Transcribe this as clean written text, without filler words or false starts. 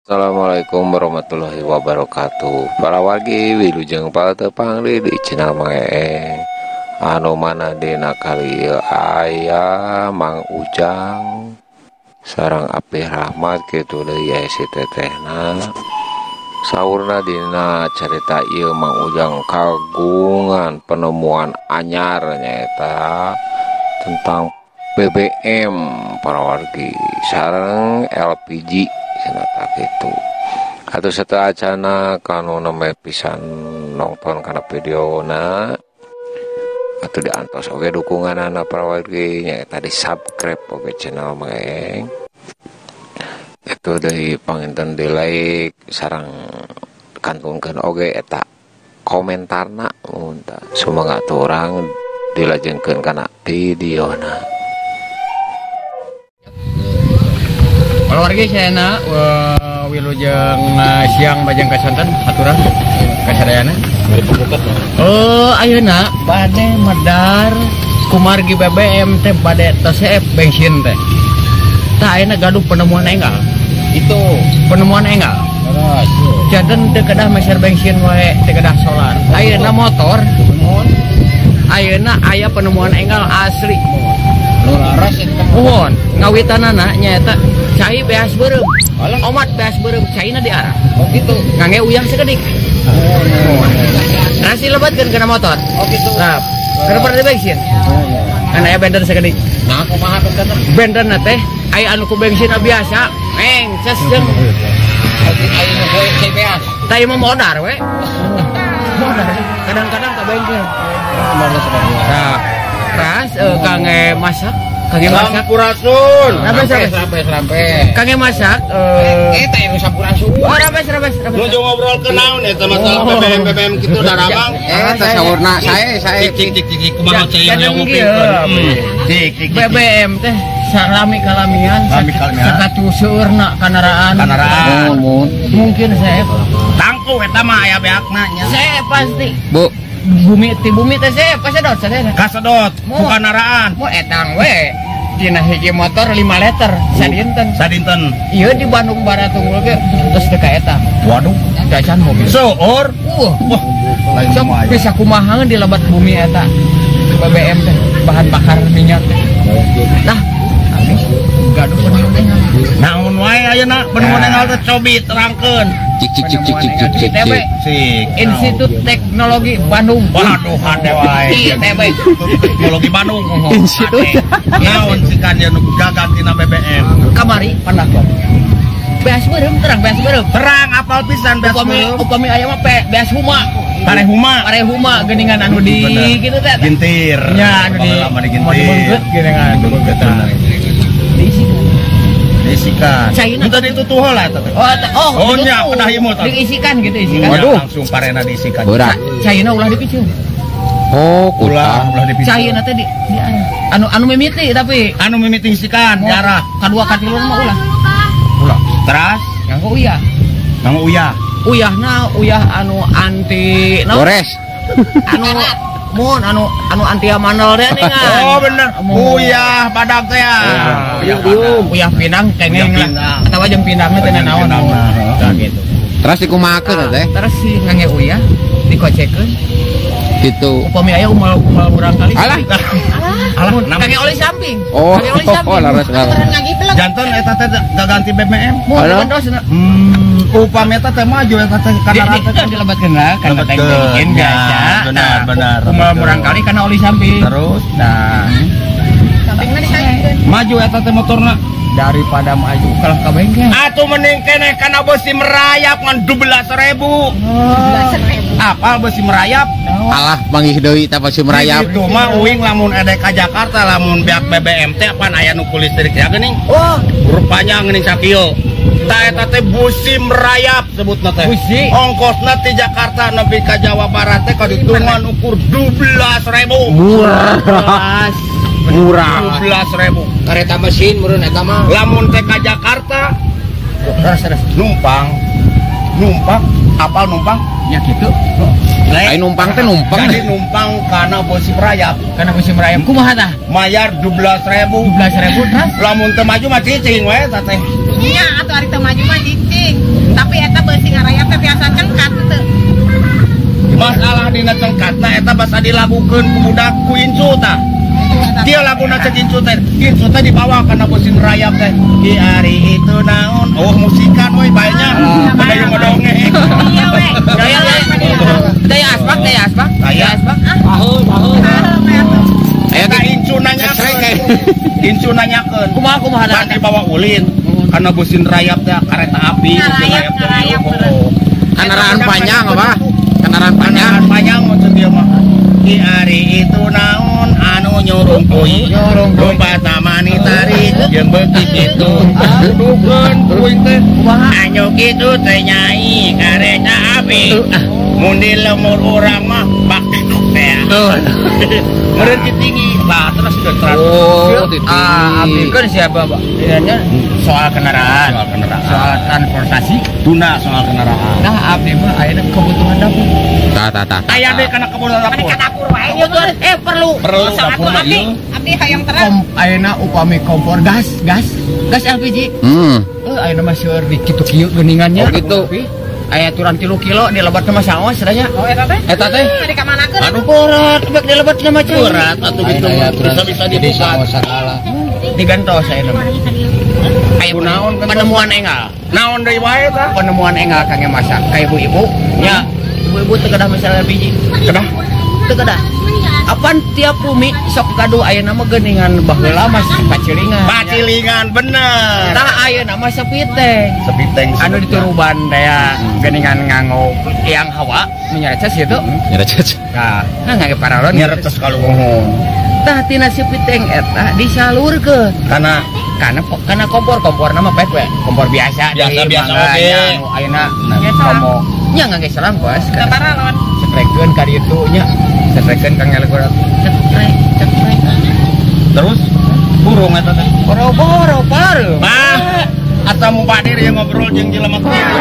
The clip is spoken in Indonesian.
Assalamualaikum warahmatullahi wabarakatuh. Para wargi wilujeng patepangri di channel Mange anu mana dina kali aya Mang Ujang sareng Api Rahmat kitu deui si tetehna. Saurna dina cerita ieu Mang Ujang kagungan penemuan anyar nyaeta tentang BBM para wargi sareng LPG senata gitu. Atau setelah acana kanu neme pisan nonton karena video na atau diantos oke dukungan anak para wargi nya tadi subscribe oke channel Mange itu dari panginten di like sarang kantungkan oke eta komentarna muntah semangat orang dilajengkeun kana video na. Kalau warga saya nak wilujeng siang bajang kasonten aturan kasadayana. Oh ayeuna bade medar kumargi BBM teh bade tosep bensin teh. Tah ayeuna gaduh penemuan enggal. Itu penemuan enggal. Jaden teu kedah meser bensin wae teu kedah solar. Ayeuna motor. Ayeuna aya penemuan enggal asli. Mohon ngawitanana nyaeta cai beas beureum. Omat beas beureum caina di arah. Oh gitu. Ngangge uyang sakedik. Nasi lebatkeun kana motor. Oh gitu. Nah, keur di bensin. Kana aya bender sakedik. Nah, kumaha kana? Benderna teh aya anu ku bensin biasa, meng ces jeung. Aya nu cai beas. Tah ieu modar we. Modar. Kadang-kadang ka bengkel. Nah, ras kange masak. Kange masak Sampurasun. Sampai. Kange masak Eta yang sampurasun. Oh, rabes. Nuju ngobrol ke naon eta masalah BBM kitu darabang. Eta saurna saya Cik kumaha cai yang nguping. Cik BBM teh salami kalamian sakatuseurna kanaraan. Mungkin saya tangku eta mah aya beakna nya. Saya pasti. Bu Bumi teh saya pasedot sadaya. Kasedot bukan naraan. Mau etang we. Dina hiji motor 5 liter sadinten. Iya di Bandung Barat unggul ge terus teu ka eta. Waduh, jajan mobil. Soor. Wah, bisa kumaha di lebat bumi eta. BBM teh bahan bakar minyak. Nah, gaduh penemuan enggal. Naon wae ayeuna penemuan enggal teh cobi terangkeun. cik Institut Teknologi Bandung. Waduh hade wae. ITB. Teknologi Bandung. Institut. Naon sikan dia nu gagal tina BBM. Kamari pandakon. Beas beureum Terang apal pisan beas beureum. Upami aya mah beas huma. Parehuma geuningan anu di kitu teh. Gintir. Nya anu di gintir. Geuningan Diisikan. Caina. Itu ditutuh lah eta teh. Oh nya pernah imut. Diisikan gitu isikan. Waduh. Langsung parena diisikan. berat. Caina ulah dipiceun. Oh Ulah dipisah. Caina teh di anu mimiti tapi Anu mimiti isikan diarah. Kadua katiluan mah ulah. Teras Nganggo uyah. nganggo uyah. Uyah anu anti Gores anu anti amanal deh nih kan. Oh bener. Uyah badag teh ya. Uyah pinang kengeng lah. Atawa jeung pinangna teh naon. Tah gitu. terus dikumakeun teh Terus si ngangge uyah dikocekeun. gitu. Upami aya umal urang kali. Alah Kangge oli samping. oh Kangge oli samping. laras Janten eta teh ganti BBM. Mun terusna. Upami eta teh maju eta teh kana Kan dilebatkeun lah kan bikin biasa. Benar. Umal urang kali kana oli samping. Terus Nah, Sampingna dikaitkeun. maju eta teh motorna. daripada maju kalah ka bengkel. Atuh mending keneh kana besi merayap ngan 12.000. Apal besi merayap? alah manggih deui tah pasti merayap. Itu mah uing lamun ede ka Jakarta lamun beak BBM teh pan aya nu ku listrik ya geuning. Oh, Rupanya geuning sakieu. Tah eta teh busi merayap sebutna teh. Busi. Ongkosna ti Jakarta nepi ka Jawa Barat teh kaditungan ukur 12.000. Murah 12.000. kereta mesin meureun eta mah. Lamun teh ka Jakarta Terus numpang apal numpang nya kitu. Lain numpang teh numpang. Jadi numpang kana besi merayap. Kana mesin merayap kumaha tah? Mayar 12.000. 12.000 terus. Lamun teu maju mah cicing we teh. Nya atuh ari teu maju mah cicing. dina cengkatna eta basa dilagukeun ku budak ku Incu tah. Dia laguna cek Incu teh. Incu teh dibawa kana mesin rayap teh. Di hari itu naon? Oh musikan we baenya. Ada yang ngedongeng. Iya we. Daya asbak. Bahu. Aya Ka Incu nanyakeun. Incu nanyakeun. kumaha Kan dibawa ulin. Karena mesin rayap teh kereta api. Ngarayap bener. kendaraan panjang apa? Kendaraan panjang. Panjang panjang maksud dia mah. Di hari itu naon anu nyurung kuy. Lomba tamani tari jeung beuki kitu. Dudukeun kuing teh. Anu kitu teh nyai kereta api. Mun di lemur urang mah bak duduk teh. Meureun tinggi. Lah terus sudah Abdi kan siapa, Pak? Inanya soal kendaraan. Soal transportasi. Tuna soal kendaraan. Nah, abdi mah ayeuna kebutuhan dapur. Aya deh kana kebutuhan Pada dapur. ka dapur wae ieu tuh. Perlu. Perlu Salah dapur mah abdi. ieu. Abdi hayang terang. Ayeuna upami kompor gas LPG. Ayeuna mah seueur di kitu-kieu geuningannya. Oh, gitu. Aya aturan 3 kilo dilebat sama saos sadanya. Oh eta teh? Eta teh Tadi ka manakeun? aduh berat bek dilebat sama cai. Berat atuh gitu bisa dibuka. Digantos ayeuna mah. Aya Kunaon kan? penemuan engal. Naon deui wae tah? Penemuan engal kangge masak ka ibu-ibu. Ya, ibu-ibu teu kedah masalah LPG. Kedah. Teu kedah. Apaan tiap rumi sok gaduh ayeuna mah geuningan baheula mah pacilingan. Pacilingan bener. Tah ayeuna mah sepiteng. Sepiteng Anu dituruban daya geuningan nganggo tiang hawa nu nyarecas ieu teh. Nah, ngangge paralon nyeretes ka luhur. tah tina sepiteng eta disalurkeun. Kana kompor nama pet we. Kompor biasa Biasa deui, oge. mangga anu ayeuna komo nya ngangge serangkos. Paralon. Setrekeun ka ditu nya. Setrekeun ka ngalegorat. Cetrek. Terus burung eta teh. Boro-boro pareu. Bah, asa mupadir yang ngobrol jeung jelema kieu.